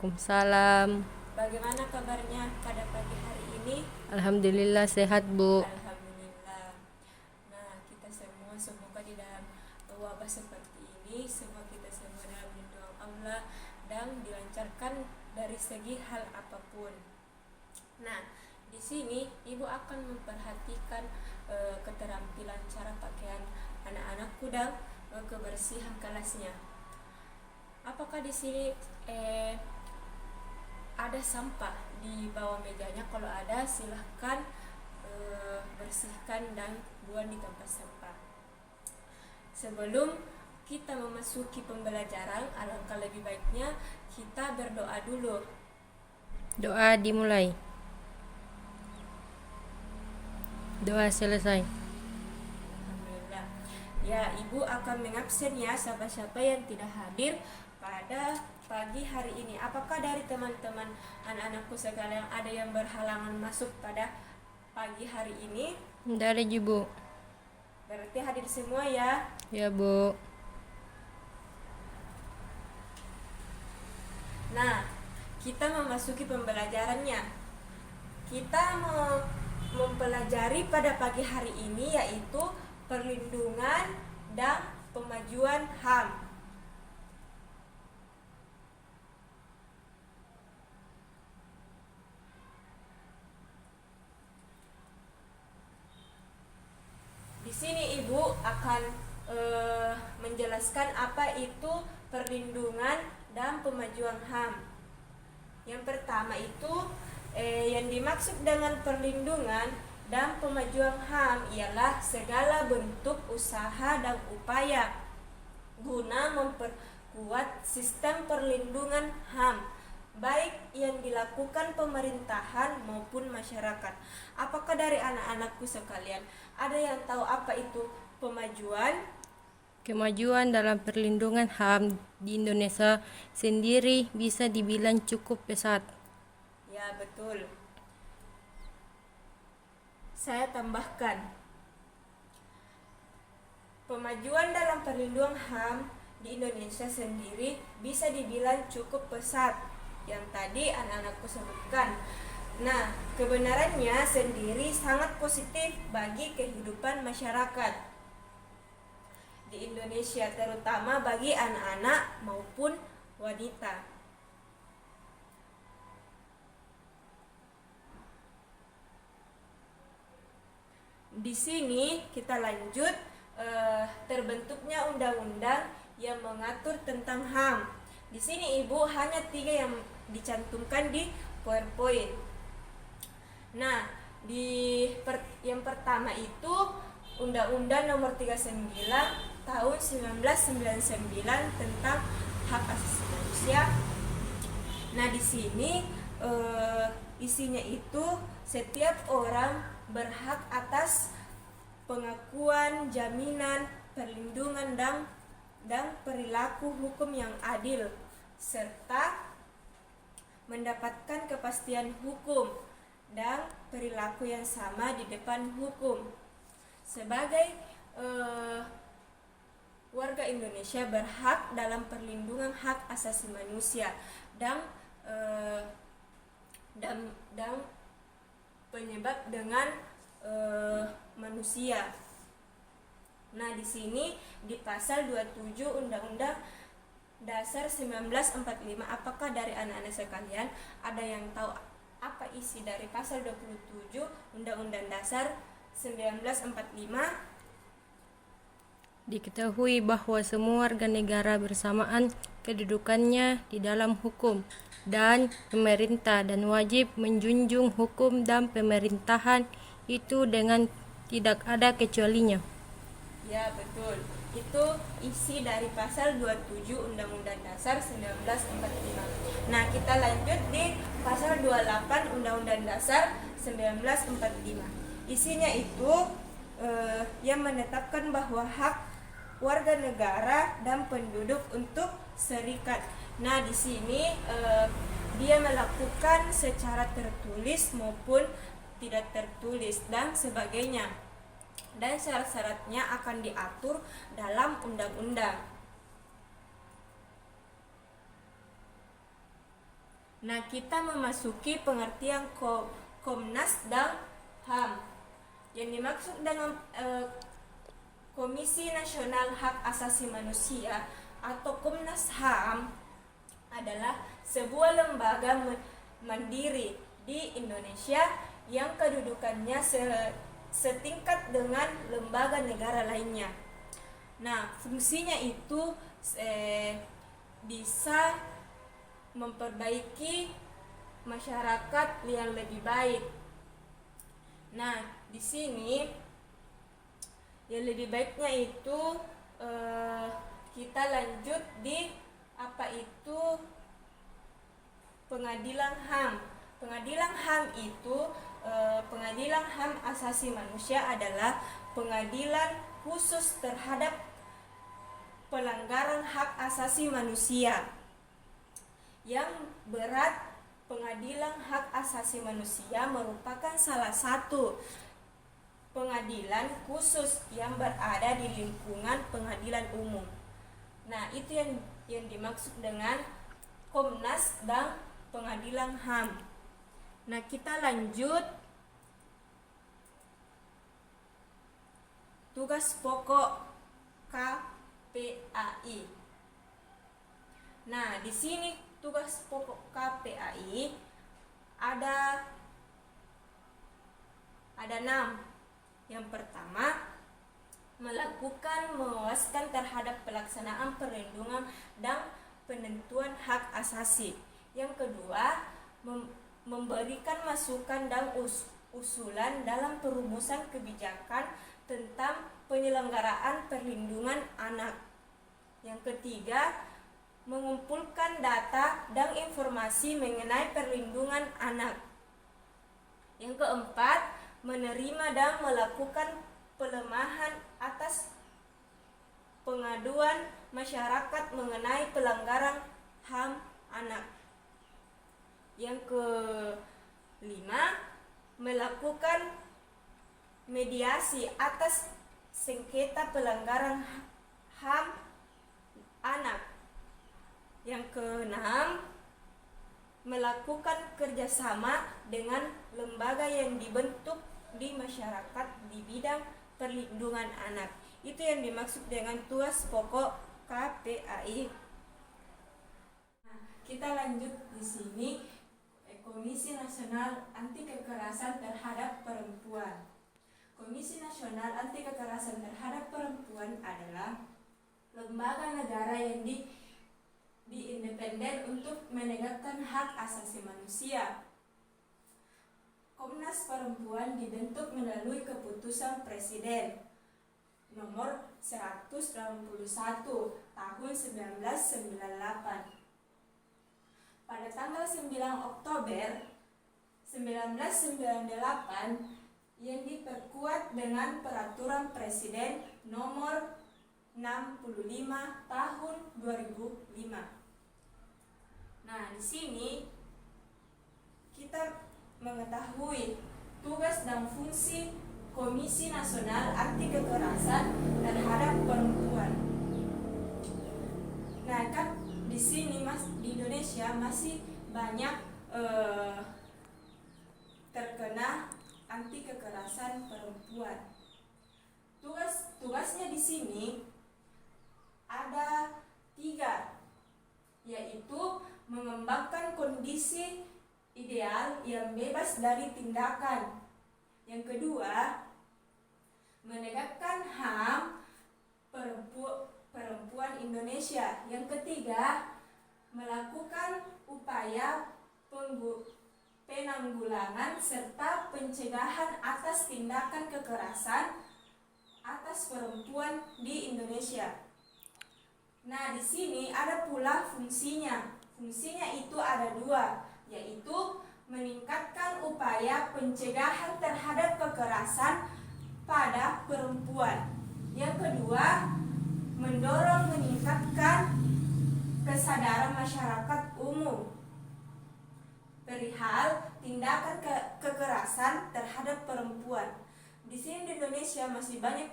Waalaikumsalam. Bagaimana kabarnya pada pagi hari ini? Alhamdulillah sehat, Bu. Alhamdulillah. Nah, kita semua semoga di dalam wabah seperti ini, semua kita semua dalam lindungan Allah dan dilancarkan dari segi hal apapun. Nah, di sini Ibu akan memperhatikan keterampilan cara pakaian anak-anakku dan kebersihan kelasnya. Apakah di sini ada sampah di bawah mejanya? Kalau ada, silahkan bersihkan dan buang di tempat sampah. Sebelum kita memasuki pembelajaran, alangkah lebih baiknya kita berdoa dulu. Doa dimulai. Doa selesai. Alhamdulillah. Ya, Ibu akan mengabsen ya siapa-siapa yang tidak hadir pada pagi hari ini. Apakah dari teman-teman anak-anakku sekalian ada yang berhalangan masuk pada pagi hari ini? Tidak ada, Bu. Berarti hadir semua ya. Ya, Bu. Nah, kita memasuki pembelajarannya. Kita mempelajari pada pagi hari ini yaitu perlindungan dan pemajuan HAM. Di sini Ibu akan menjelaskan apa itu perlindungan dan pemajuan HAM. Yang pertama itu yang dimaksud dengan perlindungan dan pemajuan HAM ialah segala bentuk usaha dan upaya guna memperkuat sistem perlindungan HAM, baik yang dilakukan pemerintahan maupun masyarakat. Apakah dari anak-anakku sekalian ada yang tahu apa itu pemajuan? Kemajuan dalam perlindungan HAM di Indonesia sendiri bisa dibilang cukup pesat. Ya, betul. Saya tambahkan, pemajuan dalam perlindungan HAM di Indonesia sendiri bisa dibilang cukup pesat, yang tadi anak-anakku sebutkan. Nah, kebenarannya sendiri sangat positif bagi kehidupan masyarakat di Indonesia, terutama bagi anak-anak maupun wanita. Di sini kita lanjut terbentuknya undang-undang yang mengatur tentang HAM. Di sini Ibu hanya 3 yang dicantumkan di PowerPoint. Nah, yang pertama itu Undang-Undang Nomor 39 Tahun 1999 tentang Hak Asasi Manusia. Nah, di sini isinya itu setiap orang berhak atas pengakuan, jaminan, perlindungan dan perilaku hukum yang adil serta mendapatkan kepastian hukum dan perilaku yang sama di depan hukum. Sebagai warga Indonesia berhak dalam perlindungan hak asasi manusia dan penyebab dengan manusia. Nah, di sini di pasal 27 Undang-Undang Dasar 1945, apakah dari anak-anak sekalian ada yang tahu apa isi dari pasal 27 Undang-Undang Dasar 1945? Diketahui bahwa semua warga negara bersamaan kedudukannya di dalam hukum dan pemerintah dan wajib menjunjung hukum dan pemerintahan itu dengan tidak ada kecualinya. Ya, betul. Itu isi dari pasal 27 Undang-Undang Dasar 1945. Nah, kita lanjut di pasal 28 Undang-Undang Dasar 1945. Isinya itu yang menetapkan bahwa hak warga negara dan penduduk untuk serikat. Nah, di sini dia melakukan secara tertulis maupun tidak tertulis dan sebagainya. Dan syarat-syaratnya akan diatur dalam undang-undang. Nah, kita memasuki pengertian Komnas dan HAM. Yang dimaksud dengan Komisi Nasional Hak Asasi Manusia atau Komnas HAM adalah sebuah lembaga mandiri di Indonesia yang kedudukannya setingkat dengan lembaga negara lainnya. Nah, fungsinya itu bisa memperbaiki masyarakat yang lebih baik. Nah, di sini yang lebih baiknya itu kita lanjut di apa itu pengadilan HAM. Pengadilan HAM itu pengadilan HAM asasi manusia adalah pengadilan khusus terhadap pelanggaran hak asasi manusia. Yang berat, pengadilan hak asasi manusia merupakan salah satu pengadilan khusus yang berada di lingkungan pengadilan umum. Nah, itu yang dimaksud dengan Komnas dan pengadilan HAM. Nah, kita lanjut tugas pokok KPAI. Nah, di sini tugas pokok KPAI ada 6. Yang pertama, melakukan mewaskan terhadap pelaksanaan perlindungan dan penentuan hak asasi. Yang kedua, memberikan masukan dan usulan dalam perumusan kebijakan tentang penyelenggaraan perlindungan anak. Yang ketiga, mengumpulkan data dan informasi mengenai perlindungan anak. Yang keempat, menerima dan melakukan pelemahan atas pengaduan masyarakat mengenai pelanggaran HAM anak. Yang kelima, melakukan mediasi atas sengketa pelanggaran HAM anak. Yang keenam, melakukan kerjasama dengan lembaga yang dibentuk di masyarakat di bidang perlindungan anak. Itu yang dimaksud dengan tugas pokok KPAI. Nah, kita lanjut di sini Komisi Nasional Anti Kekerasan Terhadap Perempuan. Komisi Nasional Anti Kekerasan Terhadap Perempuan adalah lembaga negara yang independen untuk menegakkan hak asasi manusia. Komnas Perempuan dibentuk melalui keputusan Presiden nomor 181 tahun 1998. Pada tanggal 9 Oktober 1998 yang diperkuat dengan peraturan Presiden nomor 65 tahun 2005. Nah, di sini kita mengetahui tugas dan fungsi Komisi Nasional Anti Kekerasan Terhadap Perempuan. Nah, kan di sini di Indonesia masih banyak terkena anti kekerasan perempuan. Tugasnya di sini ada 3, yaitu mengembangkan kondisi ideal yang bebas dari tindakan. Yang kedua, menegakkan HAM perempuan Indonesia. Yang ketiga, melakukan upaya penanggulangan serta pencegahan atas tindakan kekerasan atas perempuan di Indonesia. Nah, di sini ada pula fungsinya. Fungsinya itu ada 2, yaitu meningkatkan upaya pencegahan terhadap kekerasan pada perempuan. Yang kedua, mendorong meningkatkan kesadaran masyarakat umum perihal tindakan kekerasan terhadap perempuan. Di sini di Indonesia masih banyak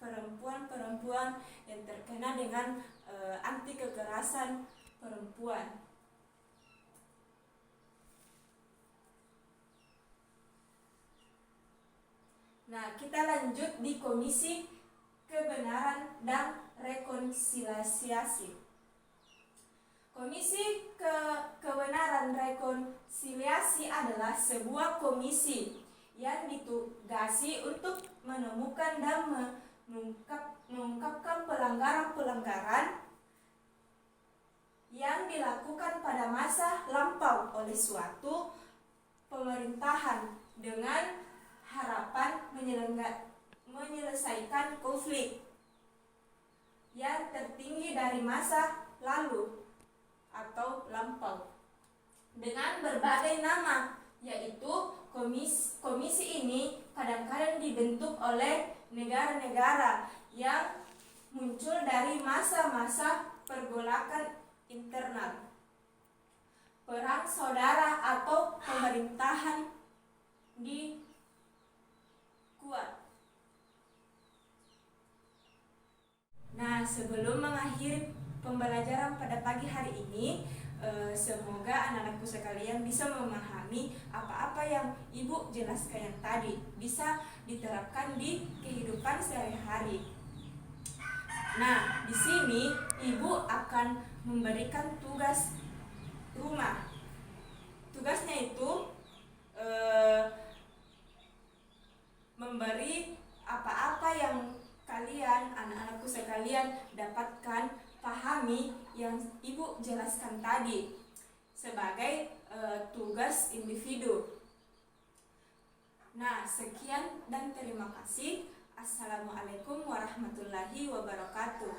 perempuan-perempuan yang terkena dengan anti kekerasan perempuan. Nah, kita lanjut di Komisi Kebenaran dan Rekonsiliasi. Komisi Kebenaran Rekonsiliasi adalah sebuah komisi yang ditugasi untuk menemukan dan mengungkapkan pelanggaran-pelanggaran yang dilakukan pada masa lampau oleh suatu pemerintahan dengan harapan menyelesaikan konflik yang tertinggi dari masa lalu atau lampau dengan berbagai nama, yaitu komisi ini kadang-kadang dibentuk oleh negara-negara yang muncul dari masa-masa pergolakan internal, perang saudara atau pemerintahan di kuat. Nah, sebelum mengakhiri pembelajaran pada pagi hari ini, semoga anak-anakku sekalian bisa memahami apa-apa yang Ibu jelaskan yang tadi bisa diterapkan di kehidupan sehari-hari. Nah, di sini Ibu akan memberikan tugas rumah. Tugasnya itu memberi apa-apa yang kalian, anak-anakku sekalian, dapatkan, pahami yang Ibu jelaskan tadi sebagai tugas individu. Nah, sekian dan terima kasih. Assalamualaikum warahmatullahi wabarakatuh.